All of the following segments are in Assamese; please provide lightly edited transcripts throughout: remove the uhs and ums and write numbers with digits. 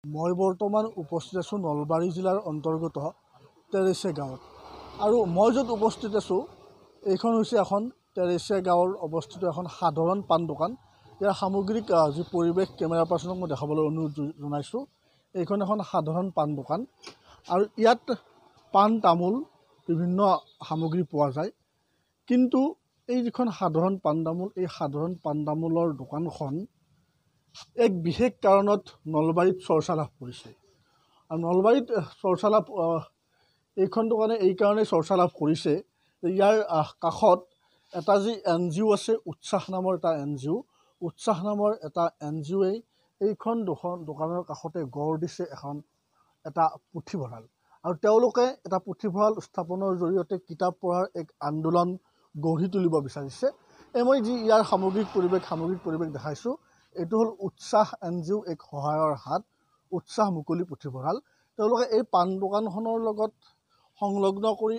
মই বৰ্তমান উপস্থিত আছোঁ নলবাৰী জিলাৰ অন্তৰ্গত টেৰেছে গাঁৱত আৰু মই য'ত উপস্থিত আছোঁ এইখন হৈছে এখন টেৰেছে গাঁৱৰ অৱস্থিত এখন সাধাৰণ পাণ দোকান। ইয়াৰ সামগ্ৰিক যি পৰিৱেশ কেমেৰা পাৰ্চনক মই দেখাবলৈ অনুৰোধ জনাইছোঁ। এইখন এখন সাধাৰণ পাণ দোকান আৰু ইয়াত পাণ তামোল বিভিন্ন সামগ্ৰী পোৱা যায়, কিন্তু এই যিখন সাধাৰণ পাণ তামোল, এই সাধাৰণ পাণ তামোলৰ দোকানখন এক বিশেষ কাৰণত নলবাৰীত চৰ্চা লাভ কৰিছে। আৰু নলবাৰীত চৰ্চা লাভ এইখন দোকানে এইকাৰণেই চৰ্চা লাভ কৰিছে যে ইয়াৰ কাষত এটা যি NGO আছে, উৎসাহ নামৰ এটা NGO, উৎসাহ নামৰ এটা NGOয়ে এইখন দোকানৰ কাষতে গঢ় দিছে এটা পুথিভঁৰাল। আৰু তেওঁলোকে এটা পুথিভঁৰাল স্থাপনৰ জৰিয়তে কিতাপ পঢ়াৰ এক আন্দোলন গঢ়ি তুলিব বিচাৰিছে। মই যি ইয়াৰ সামগ্ৰিক পৰিৱেশ দেখাইছোঁ, এইটো হ'ল উৎসাহ NGO এক সহায়ৰ হাত, উৎসাহ মুকলি পুথিভঁৰাল। তেওঁলোকে এই পাণ দোকানখনৰ লগত সংলগ্ন কৰি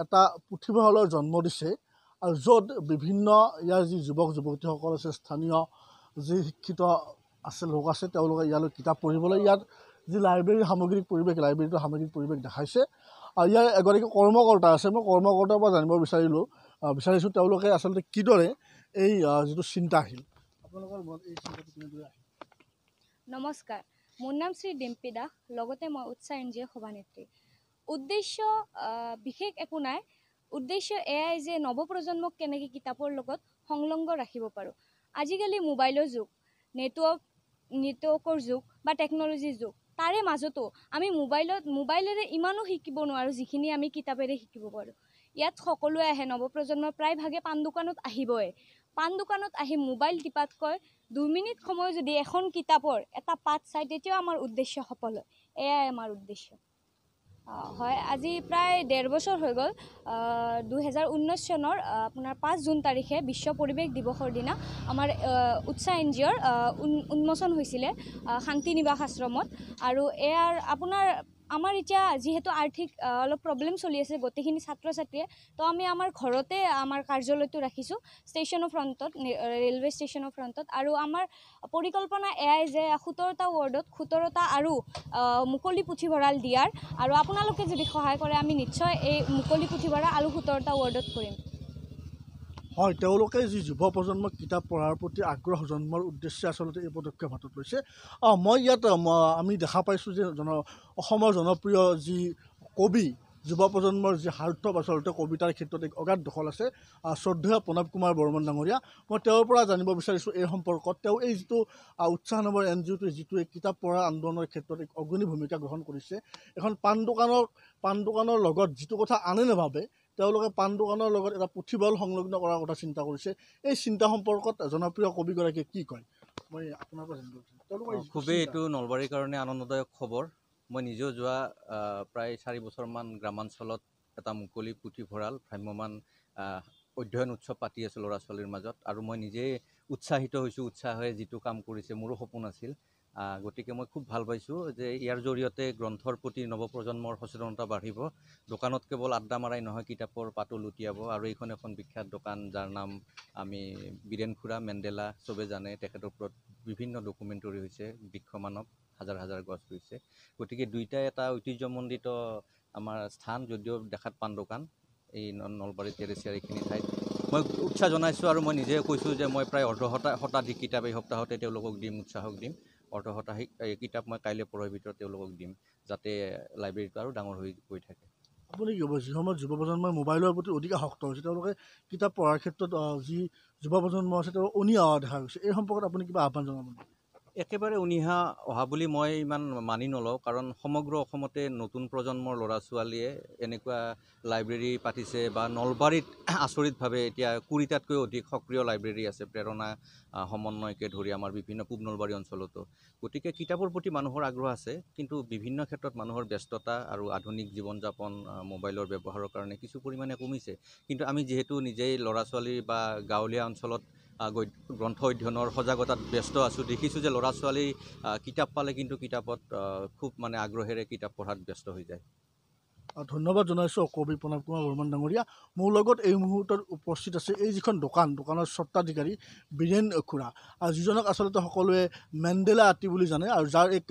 এটা পুথিভঁৰালৰ জন্ম দিছে, আৰু য'ত বিভিন্ন ইয়াৰ যি যুৱক যুৱতীসকল আছে, স্থানীয় যি শিক্ষিত লোক আছে, তেওঁলোকে ইয়ালৈ কিতাপ পঢ়িবলৈ ইয়াত যি লাইব্ৰেৰীৰ সামগ্ৰিক পৰিৱেশ দেখাইছে। আৰু ইয়াৰ এগৰাকী কৰ্মকৰ্তা আছে, মই কৰ্মকৰ্তাৰ পৰা জানিব বিচাৰিছোঁ তেওঁলোকে আচলতে কিদৰে এই যিটো চিন্তা আহিল, আপোনালোকৰ মনত এই চিন্তাটো কেনেদৰে আহিল? নমস্কাৰ, মোৰ নাম শ্ৰী ডিম্পী দাস, লগতে মই উৎসাহ NGO সভানেত্ৰী। উদ্দেশ্য বিশেষ একো নাই, উদ্দেশ্য এয়াই যে নৱপ্ৰজন্মক কেনেকৈ কিতাপৰ লগত সংলগ্ন ৰাখিব পাৰোঁ। আজিকালি মোবাইলৰ যুগ, নেটৱৰ্কৰ যুগ বা টেকন'লজিৰ যুগ, তাৰে মাজতো আমি মোবাইলেৰে ইমানো শিকিব নোৱাৰোঁ যিখিনি আমি কিতাপেৰে শিকিব পাৰোঁ। ইয়াত সকলোৱে আহে, নৱপ্ৰজন্মৰ প্ৰায়ভাগে পাণ দোকানত আহিবই। পাণ দোকানত আহি মোবাইল টিপাতকৈ 2 মিনিট সময় যদি এখন কিতাপৰ এটা পাত চাই, তেতিয়াও আমাৰ উদ্দেশ্য সফল হয়। এয়াই আমাৰ উদ্দেশ্য হয়। আজি প্ৰায় 1.5 বছৰ হৈ গ'ল। 2019 চনৰ আপোনাৰ 5 জুন তাৰিখে বিশ্ব পৰিৱেশ দিৱসৰ দিনা আমাৰ উৎসাহ NGOৰ উন্মোচন হৈছিলে শান্তি নিবাস আশ্ৰমত। আৰু এয়াৰ আমাৰ এতিয়া যিহেতু আৰ্থিক অলপ প্ৰব্লেম চলি আছে গোটেইখিনি ছাত্ৰ ছাত্ৰীয়ে, তো আমি আমাৰ ঘৰতে আমাৰ কাৰ্যালয়টো ৰাখিছোঁ ষ্টেচনৰ ফ্ৰণ্টত, ৰেলৱে ষ্টেচনৰ ফ্ৰণ্টত। আৰু আমাৰ পৰিকল্পনা এয়াই যে 17টা ৱাৰ্ডত 17টা আৰু মুকলি পুথিভঁৰাল দিয়াৰ, আৰু আপোনালোকে যদি সহায় কৰে আমি নিশ্চয় এই মুকলি পুথিভঁৰাল আৰু 17টা ৱাৰ্ডত কৰিম। হয়, তেওঁলোকে যি যুৱ প্ৰজন্মক কিতাপ পঢ়াৰ প্ৰতি আগ্ৰহ জন্মৰ উদ্দেশ্যে আচলতে এই পদক্ষেপ হাতত লৈছে। মই ইয়াত আমি দেখা পাইছোঁ যে অসমৰ জনপ্ৰিয় যি কবি, যুৱ প্ৰজন্মৰ যি হাৰ্থব আচলতে কবিতাৰ ক্ষেত্ৰত এক অগাধ দখল আছে, শ্ৰদ্ধেয় প্ৰণৱ কুমাৰ বৰ্মন ডাঙৰীয়া। মই তেওঁৰ পৰা জানিব বিচাৰিছোঁ এই সম্পৰ্কত। তেওঁ এই যিটো উৎসাহ নামৰ NGOটোৱে যিটো এই কিতাপ পঢ়া আন্দোলনৰ ক্ষেত্ৰত এক অগ্ৰণী ভূমিকা গ্ৰহণ কৰিছে, এখন পাণ দোকানৰ লগত যিটো কথা আনে নাভাবে, তেওঁলোকে পাণ দোকানৰ লগত এটা পুথিভঁৰাল সংলগ্ন কৰাৰ কথা চিন্তা কৰিছে। এই চিন্তা সম্পৰ্কত জনপ্ৰিয় কবিগৰাকীয়ে কি কয়, মই আপোনাৰ পৰা জানিব বিচাৰিছোঁ। খুবেই এইটো নলবাৰীৰ কাৰণে আনন্দদায়ক খবৰ। মই নিজেও যোৱা প্ৰায় 4 বছৰমান গ্ৰামাঞ্চলত এটা মুকলি পুথিভঁৰাল, ভ্ৰাম্যমান অধ্যয়ন উৎসৱ পাতি আছোঁ ল'ৰা ছোৱালীৰ মাজত, আৰু মই নিজেই উৎসাহিত হৈছোঁ। উৎসাহে যিটো কাম কৰিছে মোৰো সপোন আছিল, গতিকে মই খুব ভাল পাইছোঁ যে ইয়াৰ জৰিয়তে গ্ৰন্থৰ প্ৰতি নৱপ্ৰজন্মৰ সচেতনতা বাঢ়িব। দোকানত কেৱল আড্ডা মাৰাই নহয়, কিতাপৰ পাতো লুটিয়াব। আৰু এইখন এখন বিখ্যাত দোকান, যাৰ নাম আমি বীৰেন খুৰা মেণ্ডেলা চবে জানে। তেখেতৰ ওপৰত বিভিন্ন ডকুমেণ্টৰী হৈছে, বৃক্ষ মানৱ, হাজাৰ গছ ৰুইছে। গতিকে দুইটাই এটা ঐতিহ্যমণ্ডিত আমাৰ স্থান, যদিও দেখাত পাণ দোকান, এই নলবাৰী টেৰেচিয়াৰ এইখিনি ঠাইত মই উৎসাহ জনাইছোঁ। আৰু মই নিজে কৈছোঁ যে মই প্ৰায় 1/2 শতাধিক কিতাপ এই সপ্তাহতে তেওঁলোকক দিম, উৎসাহক দিম। 1/2 শতাধিক কিতাপ মই কাইলৈ পৰহিৰ ভিতৰত তেওঁলোকক দিম, যাতে লাইব্ৰেৰীটো আৰু ডাঙৰ হৈ গৈ থাকে। আপুনি কি ক'ব, যি সময়ত যুৱ প্ৰজন্মই মোবাইলৰ প্ৰতি অধিক আসক্ত হৈছে, তেওঁলোকে কিতাপ পঢ়াৰ ক্ষেত্ৰত যি যুৱ প্ৰজন্ম আছে তেওঁ অনীহা দেখা গৈছে, এই সম্পৰ্কত আপুনি কিবা আহ্বান জনাব নেকি? একেবাৰে অনীহা অহা বুলি মই ইমান মানি নলওঁ, কাৰণ সমগ্ৰ অসমতে নতুন প্ৰজন্মৰ ল'ৰা ছোৱালীয়ে এনেকুৱা লাইব্ৰেৰী পাতিছে, বা নলবাৰীত আচৰিতভাৱে এতিয়া 20টাতকৈ অধিক সক্ৰিয় লাইব্ৰেৰী আছে, প্ৰেৰণা সমন্বয়কে ধৰি আমাৰ বিভিন্ন পূব নলবাৰী অঞ্চলতো। গতিকে কিতাপৰ প্ৰতি মানুহৰ আগ্ৰহ আছে, কিন্তু বিভিন্ন ক্ষেত্ৰত মানুহৰ ব্যস্ততা আৰু আধুনিক জীৱন যাপন, মোবাইলৰ ব্যৱহাৰৰ কাৰণে কিছু পৰিমাণে কমিছে। কিন্তু আমি যিহেতু নিজেই ল'ৰা ছোৱালী বা গাঁৱলীয়া অঞ্চলত গ্ৰন্থ অধ্যয়নৰ সজাগতাত ব্যস্ত আছোঁ, দেখিছোঁ যে ল'ৰা ছোৱালী কিতাপ পালে কিন্তু কিতাপত খুব আগ্ৰহেৰে কিতাপ পঢ়াত ব্যস্ত হৈ যায়। ধন্যবাদ জনাইছোঁ কবি প্ৰণৱ কুমাৰ বৰ্মন ডাঙৰীয়া। মোৰ লগত এই মুহূৰ্তত উপস্থিত আছে এই যিখন দোকানৰ স্বত্বাধিকাৰী বীৰেন খুৰা, আৰু যিজনক আচলতে সকলোৱে মেণ্ডেলা আতি বুলি জানে আৰু যাৰ এক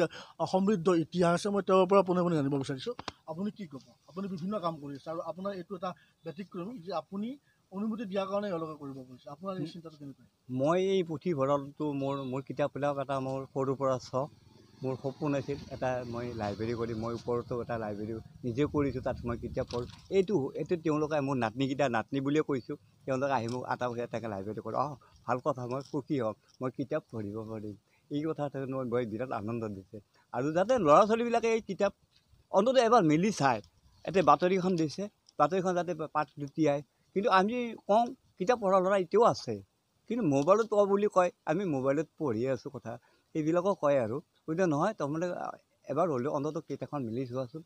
সমৃদ্ধ ইতিহাস আছে। মই তেওঁৰ পৰা পোনে পোনে জানিব বিচাৰিছোঁ, আপুনি কি ক'ব? আপুনি বিভিন্ন কাম কৰি আছে আৰু আপোনাৰ এইটো এটা ব্যতিক্ৰমী যে আপুনি অনুমতি দিয়াৰ কাৰণে এওঁলোকে কৰিব পাৰিছে। আপোনাৰ এই চিন্তাটো কেনেকুৱা? মই এই পুথিভঁৰালটো মোৰ কিতাপবিলাক এটা মোৰ সৰুৰ পৰা চখ। মোৰ সপোন আছিল এটা মই লাইব্ৰেৰী কৰি, মই ওপৰতো এটা লাইব্ৰেৰী নিজে কৰিছোঁ, তাত মই কিতাপ পঢ়োঁ। এইটো তেওঁলোকে মোৰ নাতনি বুলিয়ে কৈছোঁ, তেওঁলোকে আহি মোক এটা পইচা এটাকৈ লাইব্ৰেৰী কৰে। ভাল কথা, মই সুখী হ'ম, মই কিতাপ পঢ়িব পাৰিম। এই কথাটো মই বিৰাট আনন্দ দিছে। আৰু যাতে ল'ৰা ছোৱালীবিলাকে এই কিতাপ অন্ততঃ এবাৰ মিলি চায়। এতিয়া বাতৰিখন দিছে, বাতৰিখন যাতে পাত লুটিয়াই। কিন্তু আমি কওঁ কিতাপ পঢ়া ল'ৰা এতিয়াও আছে, কিন্তু মোবাইলত পোৱা বুলি কয়, আমি মোবাইলত পঢ়িয়ে আছোঁ কথা এইবিলাকো কয় আৰু গতিকে নহয়, তাৰমানে এবাৰ হ'লেও অন্ততঃ কিতাপখন মিলি চোৱাচোন,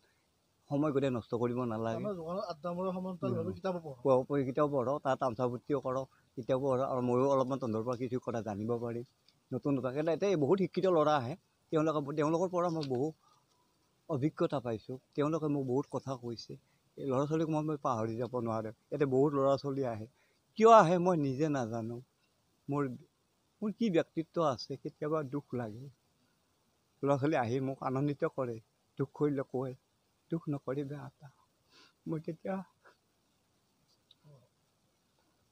সময় গোটেই নষ্ট কৰিব নালাগে। আমাৰ দোকানত আড্ডা মৰাৰ সমান্তৰালভাৱে কিতাপো পঢ়ক, কিতাপ পঢ়ক, তাত তামচাভৰ্তিও কৰক, কিতাপো পঢ়ক, আৰু ময়ো অলপমান তহঁতৰ পৰা কিছু কথা জানিব পাৰিম। নতুন এতিয়া বহুত শিক্ষিত ল'ৰা আহে, তেওঁলোকৰ পৰা মই বহু অভিজ্ঞতা পাইছোঁ। তেওঁলোকে মোক বহুত কথা কৈছে। এই ল'ৰা ছোৱালীক মই পাহৰি যাব নোৱাৰোঁ। ইয়াতে বহুত ল'ৰা ছোৱালী আহে, কিয় আহে মই নিজে নাজানো। মোৰ কি ব্যক্তিত্ব আছে, কেতিয়াবা দুখ লাগে। ল'ৰা ছোৱালী আহি মোক আনন্দিত কৰে, দুখ কৰিলে কয় দুখ নকৰিবা এটা। মই তেতিয়া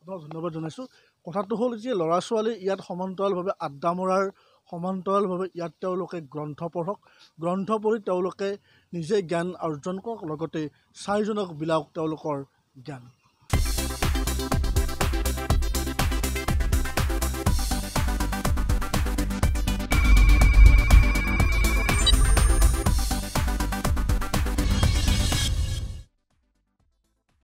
আপোনাক ধন্যবাদ জনাইছোঁ। কথাটো হ'ল যে ল'ৰা ছোৱালী ইয়াত সমান্তৰালভাৱে আড্ডা মৰাৰ সমান্তৰালভাৱে ইয়াত তেওঁলোকে গ্ৰন্থ পঢ়ক, গ্ৰন্থ পঢ়ি তেওঁলোকে নিজে জ্ঞান অৰ্জন কৰক, লগতে চাৰিজনক বিলাওক তেওঁলোকৰ জ্ঞান।